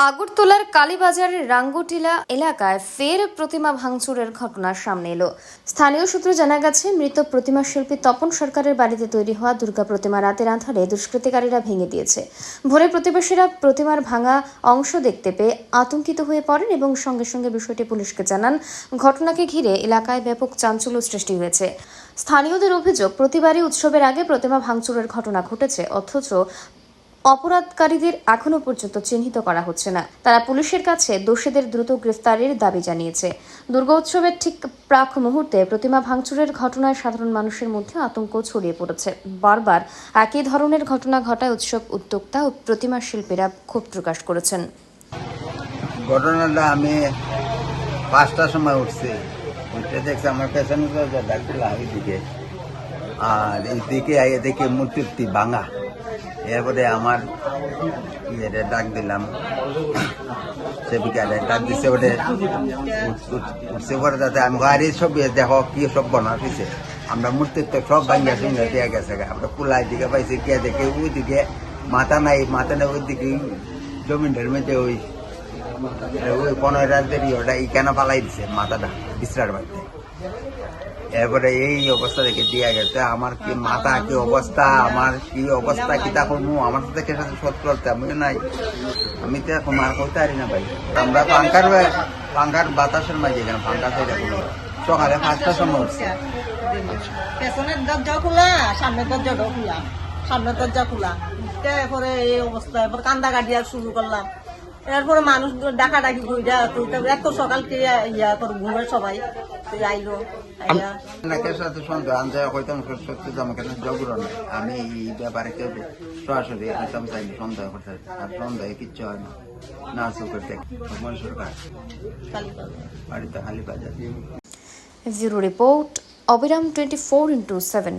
আগরতলার কালীবাজারের রাঙ্গুটিলা এলাকায় ফের প্রতিমা ভাঙচুরের ঘটনা সামনে এলো। স্থানীয় সূত্রে জানা গেছে, মৃত প্রতিমা শিল্পী তপন সরকারের বাড়িতে তৈরি হওয়া দুর্গা প্রতিমা রাতের আঁধারে দুষ্কৃতিকারীরা ভেঙে দিয়েছে। ভোরে প্রতিবেশীরা প্রতিমার ভাঙা অংশ দেখতে পেয়ে আতঙ্কিত হয়ে পড়েন এবং সঙ্গে সঙ্গে বিষয়টি পুলিশকে জানান। ঘটনাকে ঘিরে এলাকায় ব্যাপক চাঞ্চল্য সৃষ্টি হয়েছে। স্থানীয়দের অভিযোগ, প্রতিবারই উৎসবের আগে প্রতিমা ভাঙচুরের ঘটনা ঘটেছে, অথচ অপরাধকারীদের এখনো পর্যন্ত চিহ্নিত করা হচ্ছে না। তারা পুলিশের কাছে দোষীদের দ্রুত গ্রেফতারের দাবি জানিয়েছে। দুর্গোৎসবের ঠিক প্রাক মুহূর্তে প্রতিমা ভাঙচুরের ঘটনায় সাধারণ মানুষের মধ্যে আতঙ্ক ছড়িয়ে পড়েছে। বারবার একই ধরনের ঘটনা ঘটায় উৎসব উদ্যোক্তা ও প্রতিমা শিল্পীরা ক্ষোভ প্রকাশ করেছেন। ঘটনাটা আমি 5টার সময় উঠছি, উঠে দেখছি আমার পেছনে ডাকছিল দিকে, আর এইদিকে আইয়ে দেখি মূর্তি ভাঙা। এরপরে আমার ডাক দিলাম, সে বিকালে ডাক দিচ্ছে, ওটা উঠছে পরে যাতে আমি গাড়ি সব দেখো কি সব বানাতেছে। আমরা মূর্তির তো সব ভাঙ্গা শুনে দিয়ে গেছে। আমরা কুলাই দিকে পাইছি, কে দেখে ওইদিকে মাথা নাই ওইদিকে জমিনের মধ্যে ওই 15 রাতের ওটা এই কেন পালাই দিছে মাথাটা বিশ্রার বাড়িতে। এরপরে এই অবস্থা দেখে দিয়া গেছে। আমার কি মাথা কি অবস্থা, আমার কি অবস্থা, কি তা করবো, আমার সাথে কে সাথে শোধ করতে আমি নাই, আমি তো এখন মার করতে পারি না ভাই। আমরা পাঙ্কার বাতাসের মাঝে এখানে পাঙ্কা থেকে সকালে 5টার সময় উঠছে। পেছনের দরজা খোলা, সামনের দরজাটাও খোলা, সামনের দরজা খোলা। এরপরে এই অবস্থা, এরপর কান্দা কাটিয়া শুরু করলাম। এরপরে মানুষ ডাকাডাকি ঘুরে এত সকালকে ইয়া করে ঘুরে সবাই আইলো। আমি এই ব্যাপারে কেউ সরাসরি চাইলে সন্দেহ করতে, আর সন্দেহে কিচ্ছু হয় না। না চোখের দেখ সরকার বাড়িতে হালি বাজার। ব্যুরো রিপোর্ট, অবিরাম 24x7।